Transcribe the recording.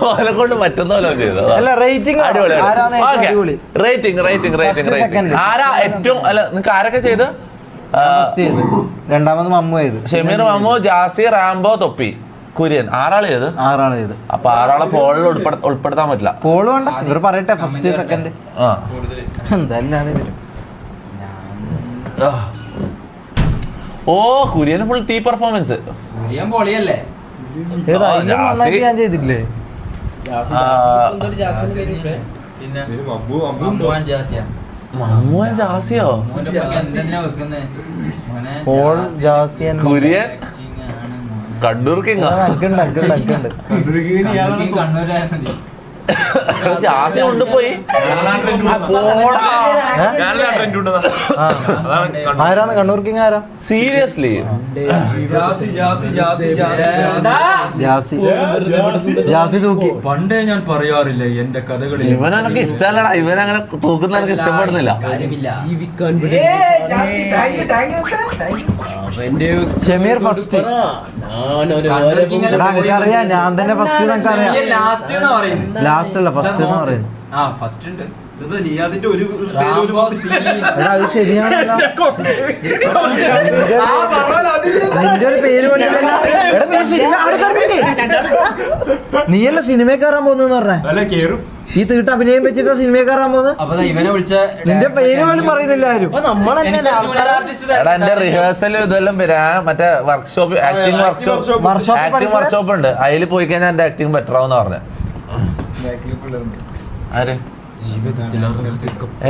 അവനെ കൊണ്ട് പറ്റുന്ന പോലെ ചെയ്തു. റേറ്റിംഗ് ആരാ ഏറ്റവും അല്ല നിങ്ങൾക്ക് ആരൊക്കെ ചെയ്ത്? രണ്ടാമത് മമ്മു ചെയ്ത്. ഷമീർ, മമ്മു, ജാസി, റാംബോ, തൊപ്പി, കുര്യൻ. 6 ആള് ചെയ്ത്. അപ്പൊ 6 ആളെ പോളിൽ ഉൾപ്പെടുത്താൻ പറ്റില്ല. പോള് വേണ്ട, ഇവർ പറയട്ടെ ഫസ്റ്റ് സെക്കൻഡ് എന്തായാലും. ഓ കുര്യന് ഫുൾ ടീ പെർഫോമൻസ്. ഞാൻ ചെയ്തില്ലേ? മമ്മുവൻ ജാസിയോ? കുര്യൻ കണ്ണൂർ കിങ്. ജാസി കൊണ്ടുപോയി. ആരാണ് കണ്ണൂർ കിങ്? ആരാ? സീരിയസ്ലി ജാസി തൂക്കി. പണ്ടേ ഞാൻ പറയാറില്ല എന്റെ കഥകളിൽ ഇവനെനിക്ക് ഇഷ്ടമല്ലടാ. ഇവനങ്ങനെ തൂക്കുന്ന എനിക്ക് ഇഷ്ടപ്പെടുന്നില്ല. ഷമീർ ഫസ്റ്റ്. അറിയാം ഞാൻ തന്നെ ഫസ്റ്റ്. ലാസ്റ്റ് അല്ല ഫസ്റ്റ് എന്ന് പറയുന്നത്. അത് ശരിയാണല്ലോ. നിന്റെ ഒരു പേര് നീയല്ല സിനിമ കയറാൻ പോകുന്ന പറഞ്ഞേ. ഈ തീട്ട് അഭിനയം വെച്ചിട്ട് സിനിമ കയറാൻ പോകുന്നത്. നിന്റെ പേര് പോലും പറയുന്നില്ല ആരും. എടാ എന്റെ റിഹേഴ്സൽ ഇതെല്ലാം വരാ. മറ്റേ വർക്ക്ഷോപ്പ്, ആക്ടിങ് വർക്ക്ഷോപ്പ് ഉണ്ട്. അതിൽ പോയി കഴിഞ്ഞാൽ എന്റെ ആക്ടിങ് ബെറ്റർ ആവുന്ന പറഞ്ഞ. ആര്?